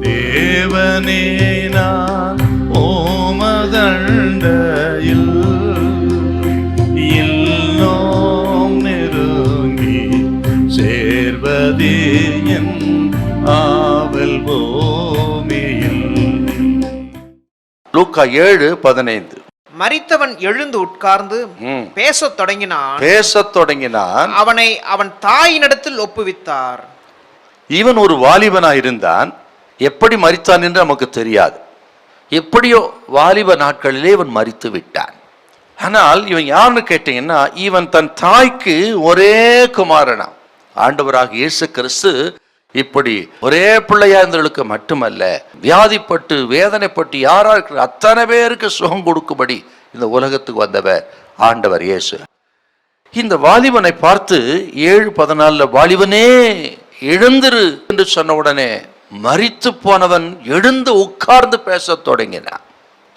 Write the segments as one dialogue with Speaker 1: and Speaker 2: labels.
Speaker 1: தேவனே நான் ஓமதண்டையில் இன்னும் நெருங்கி சேர்வதே என் ஆவல் பூமியில்.
Speaker 2: லூக்கா 7:15.
Speaker 3: மரித்தவன் எழுந்து உட்கார்ந்து பேசத் தொடங்கினான். அவனை அவன் தாயினிடத்தில் ஒப்புவித்தார்.
Speaker 2: இவன் ஒரு வாலிபனாயிருந்தான். எப்படி மரித்தான் என்று நமக்கு தெரியாது. எப்படியோ வாலிப நாட்களிலே இவன் மரித்து விட்டான். ஆனால் இவன் யாருன்னு கேட்டீங்கன்னா, இவன் தன் தாய்க்கு ஒரே குமாரனா. ஆண்டவராக இயேசு கிறிஸ்து இப்படி ஒரே பிள்ளையா இருந்தவர்களுக்கு மட்டுமல்ல, வியாதிப்பட்டு வேதனைப்பட்டு யாரா இருக்கிற அத்தனை பேருக்கு சுகம் கொடுக்கும்படி இந்த உலகத்துக்கு வந்தவர் ஆண்டவர் இயேசு. இந்த வாலிபனை பார்த்து 7:14 வாலிபனே எழுந்திரு என்று சொன்ன உடனே மரித்து போனவன் எழுந்து உட்கார்ந்து பேச தொடங்கினான்.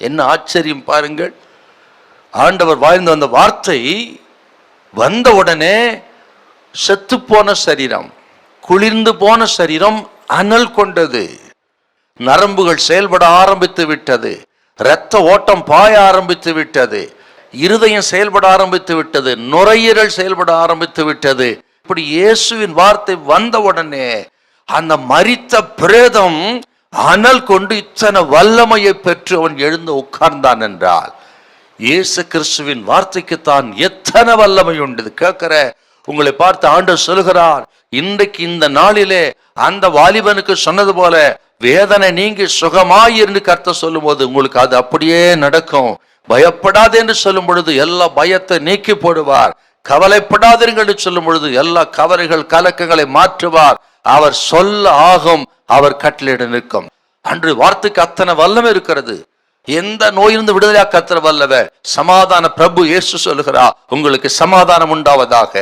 Speaker 2: என்ன ஆச்சரியம் பாருங்கள். ஆண்டவர் வாழ்ந்து வந்த வார்த்தை வந்த உடனே செத்து போன சரீரம், குளிர்ந்து போன சரீரம் அனல் கொண்டது. நரம்புகள் செயல்பட ஆரம்பித்து விட்டது. இரத்த ஓட்டம் பாய ஆரம்பித்து விட்டது. இருதயம் செயல்பட ஆரம்பித்து விட்டது. நுரையீரல் செயல்பட ஆரம்பித்து விட்டது. இப்படி இயேசுவின் வார்த்தை வந்த உடனே அந்த மரித்த பிரேதம் அனல் கொண்டு இத்தனை வல்லமையை பெற்று அவன் எழுந்து உட்கார்ந்தான் என்றால், இயேசு கிறிஸ்துவின் வார்த்தைக்கு தான் எத்தனை வல்லமை உண்டு. கேட்கிற உங்களை பார்த்து ஆண்டவர் சொல்கிறார், இன்றைக்கு இந்த நாளிலே அந்த வாலிபனுக்கு சொன்னது போல வேதனை நீங்கி சுகமாயிருந்து கர்த்தர் சொல்லும் போது உங்களுக்கு அது அப்படியே நடக்கும். பயப்படாது என்று சொல்லும் பொழுது எல்லா பயத்தை நீக்கி போடுவார். கவலைப்படாதீர்கள் என்று சொல்லும் பொழுது எல்லா கவலைகள் கலக்கங்களை மாற்றுவார். அவர் சொல்ல ஆகும், அவர் கட்டளையிட நிற்கும். அன்று வார்த்தைக்கு அத்தனை வல்லமை இருக்கிறது. எந்த நோயிலிருந்து விடுதலையா கர்த்தர் வல்லவர். சமாதான பிரபு இயேசு சொல்லுகிறார், உங்களுக்கு சமாதானம் உண்டாவதாக,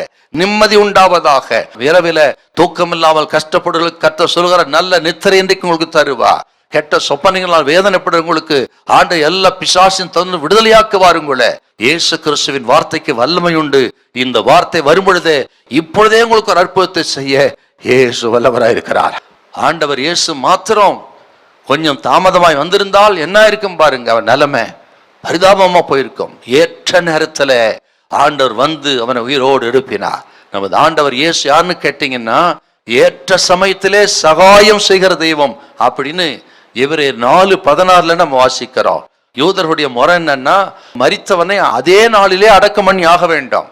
Speaker 2: நிம்மதி உண்டாவதாக. இரவில தூக்கம் இல்லாமல் கஷ்டப்படுவர்களுக்கு கர்த்தர் சொல்லுகிற நல்ல நித்திரை இன்றைக்கு உங்களுக்கு தருவா. கெட்ட சொப்பனங்களால் வேதனைப்படுறவங்களுக்கு ஆண்டு எல்லா பிசாசின் தந்து விடுதலையாக்குவார். உங்களை இயேசு கிறிஸ்துவின் வார்த்தைக்கு வல்லமை உண்டு. இந்த வார்த்தை வரும் பொழுதே இப்பொழுதே உங்களுக்கு ஒரு அற்புதத்தை செய்ய இயேசு வல்லவராயிருக்கிறார். ஆண்டவர் இயேசு மாத்திரம் கொஞ்சம் தாமதமாய் வந்திருந்தால் என்ன இருக்கும் பாருங்க, அவன் நிலைமை பரிதாபமா போயிருக்கும். ஏற்ற நேரத்துல ஆண்டவர் வந்து அவனை உயிரோடு எழுப்பினார். நமது ஆண்டவர் இயேசு யாருன்னு கேட்டீங்கன்னா, ஏற்ற சமயத்திலே சகாயம் செய்கிற தெய்வம் அப்படின்னு எபிரேயர் 4:16 நம்ம வாசிக்கிறோம். யூதர்களுடைய முறை என்னன்னா, மரித்தவனை அதே நாளிலே அடக்கம் பண்ணி ஆக வேண்டும்.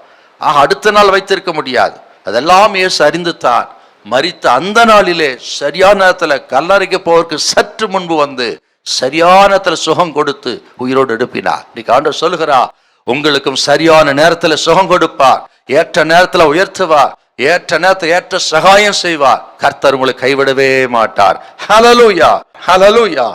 Speaker 2: அடுத்த நாள் வைத்திருக்க முடியாது. அதெல்லாம் இயேசு அறிந்து தான் மரித்த அந்த நாளிலே சரியான நேரத்துல கல்லறைக்கு போவதற்கு சற்று முன்பு வந்து சரியான நேரத்துல சுகம் கொடுத்து உயிரோடு எழுப்பினார். இன்னைக்கு ஆண்டவர் சொல்லுகிறா, உங்களுக்கும் சரியான நேரத்துல சுகம் கொடுப்பார், ஏற்ற நேரத்துல உயர்த்துவார், ஏற்ற நேரத்தை ஏற்ற சகாயம் செய்வார். கர்த்தர் உங்களை கைவிடவே மாட்டார். ஹல்லேலூயா, ஹல்லேலூயா.